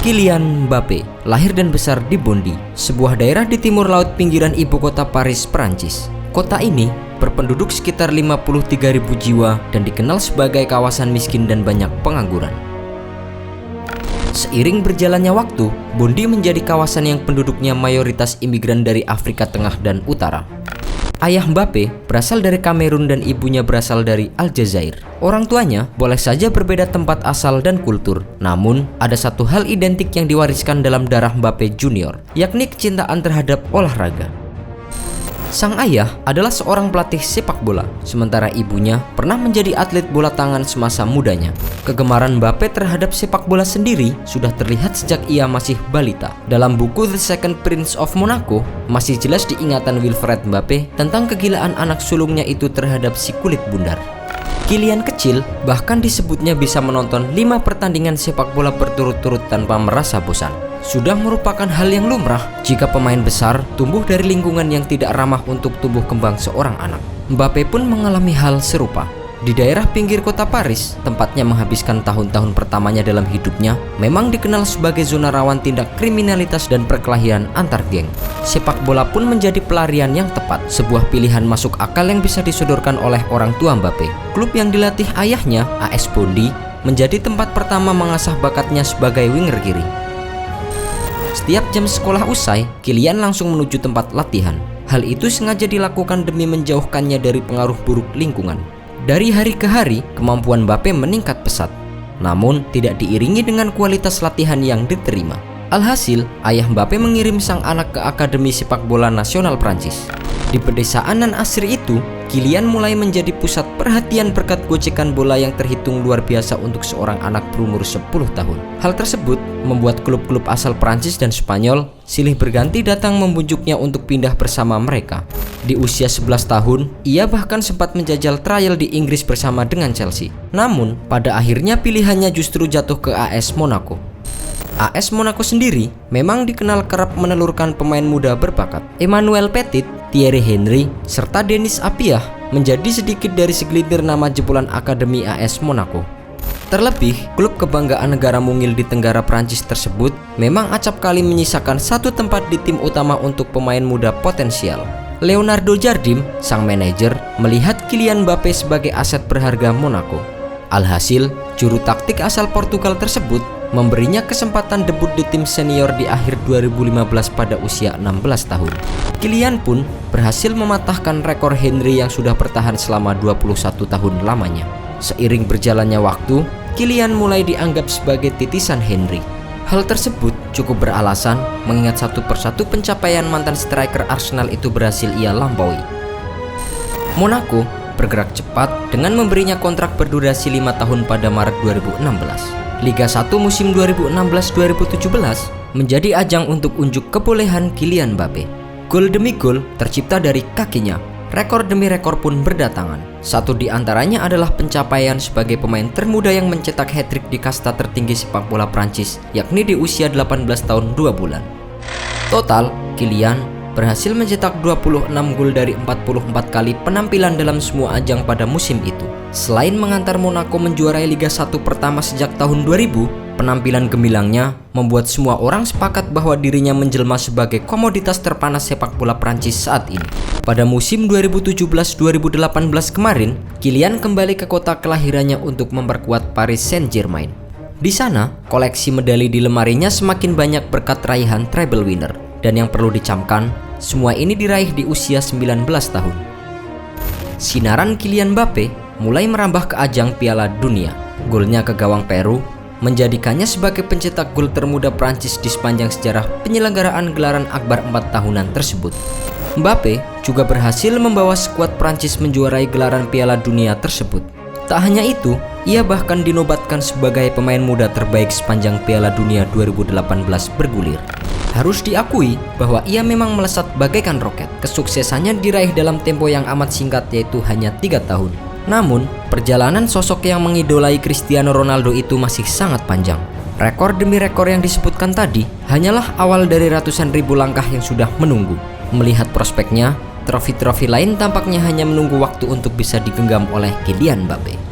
Kylian Mbappé lahir dan besar di Bondy, sebuah daerah di timur laut pinggiran ibu kota Paris, Perancis. Kota ini berpenduduk sekitar 53.000 jiwa dan dikenal sebagai kawasan miskin dan banyak pengangguran. Seiring berjalannya waktu, Bondy menjadi kawasan yang penduduknya mayoritas imigran dari Afrika Tengah dan Utara. Ayah Mbappé berasal dari Kamerun dan ibunya berasal dari Aljazair. Orang tuanya boleh saja berbeda tempat asal dan kultur, namun ada satu hal identik yang diwariskan dalam darah Mbappé Junior, yakni kecintaan terhadap olahraga. Sang ayah adalah seorang pelatih sepak bola, sementara ibunya pernah menjadi atlet bola tangan semasa mudanya. Kegemaran Mbappé terhadap sepak bola sendiri sudah terlihat sejak ia masih balita. Dalam buku The Second Prince of Monaco, masih jelas diingatan Wilfred Mbappé tentang kegilaan anak sulungnya itu terhadap si kulit bundar. Kylian kecil bahkan disebutnya bisa menonton 5 pertandingan sepak bola berturut-turut tanpa merasa bosan. Sudah merupakan hal yang lumrah jika pemain besar tumbuh dari lingkungan yang tidak ramah untuk tumbuh kembang seorang anak. Mbappé pun mengalami hal serupa. Di daerah pinggir kota Paris, tempatnya menghabiskan tahun-tahun pertamanya dalam hidupnya, memang dikenal sebagai zona rawan tindak kriminalitas dan perkelahian antar geng. Sepak bola pun menjadi pelarian yang tepat, sebuah pilihan masuk akal yang bisa disodorkan oleh orang tua Mbappé. Klub yang dilatih ayahnya, AS Bondy, menjadi tempat pertama mengasah bakatnya sebagai winger kiri. Setiap jam sekolah usai, Kylian langsung menuju tempat latihan. Hal itu sengaja dilakukan demi menjauhkannya dari pengaruh buruk lingkungan. Dari hari ke hari, kemampuan Mbappé meningkat pesat, namun tidak diiringi dengan kualitas latihan yang diterima. Alhasil, ayah Mbappé mengirim sang anak ke Akademi Sepak Bola Nasional Prancis. Di pedesaan nan asri itu, Kylian mulai menjadi pusat perhatian berkat gocekan bola yang terhitung luar biasa untuk seorang anak berumur 10 tahun. Hal tersebut membuat klub-klub asal Prancis dan Spanyol silih berganti datang membujuknya untuk pindah bersama mereka. Di usia 11 tahun, ia bahkan sempat menjajal trial di Inggris bersama dengan Chelsea. Namun, pada akhirnya pilihannya justru jatuh ke AS Monaco. AS Monaco sendiri memang dikenal kerap menelurkan pemain muda berbakat. Emmanuel Petit, Thierry Henry, serta Denis Appiah menjadi sedikit dari segelintir nama jebolan Akademi AS Monaco. Terlebih, klub kebanggaan negara mungil di Tenggara Prancis tersebut memang acap kali menyisakan satu tempat di tim utama untuk pemain muda potensial. Leonardo Jardim, sang manajer, melihat Kylian Mbappé sebagai aset berharga Monaco. Alhasil, juru taktik asal Portugal tersebut memberinya kesempatan debut di tim senior di akhir 2015 pada usia 16 tahun. Kylian pun berhasil mematahkan rekor Henry yang sudah bertahan selama 21 tahun lamanya. Seiring berjalannya waktu, Kylian mulai dianggap sebagai titisan Henry. Hal tersebut cukup beralasan mengingat satu persatu pencapaian mantan striker Arsenal itu berhasil ia lampaui. Monaco bergerak cepat dengan memberinya kontrak berdurasi 5 tahun pada Maret 2016. Liga 1 musim 2016-2017 menjadi ajang untuk unjuk kebolehan Kylian Mbappé. Gol demi gol tercipta dari kakinya. Rekor demi rekor pun berdatangan. Satu di antaranya adalah pencapaian sebagai pemain termuda yang mencetak hat-trick di kasta tertinggi sepak bola Prancis, yakni di usia 18 tahun 2 bulan. Total, Kylian berhasil mencetak 26 gol dari 44 kali penampilan dalam semua ajang pada musim itu. Selain mengantar Monaco menjuarai Liga 1 pertama sejak tahun 2000, penampilan gemilangnya membuat semua orang sepakat bahwa dirinya menjelma sebagai komoditas terpanas sepak bola Prancis saat ini. Pada musim 2017-2018 kemarin, Kylian kembali ke kota kelahirannya untuk memperkuat Paris Saint-Germain. Di sana, koleksi medali di lemarinya semakin banyak berkat raihan treble winner. Dan yang perlu dicamkan, semua ini diraih di usia 19 tahun. Sinaran Kylian Mbappé mulai merambah ke ajang Piala Dunia. Golnya ke gawang Peru menjadikannya sebagai pencetak gol termuda Prancis di sepanjang sejarah penyelenggaraan gelaran akbar 4 tahunan tersebut. Mbappé juga berhasil membawa skuad Prancis menjuarai gelaran Piala Dunia tersebut. Tak hanya itu, ia bahkan dinobatkan sebagai pemain muda terbaik sepanjang Piala Dunia 2018 bergulir. Harus diakui bahwa ia memang melesat bagaikan roket. Kesuksesannya diraih dalam tempo yang amat singkat, yaitu hanya 3 tahun. Namun, perjalanan sosok yang mengidolai Cristiano Ronaldo itu masih sangat panjang. Rekor demi rekor yang disebutkan tadi hanyalah awal dari ratusan ribu langkah yang sudah menunggu. Melihat prospeknya, trofi-trofi lain tampaknya hanya menunggu waktu untuk bisa digenggam oleh Kylian Mbappé.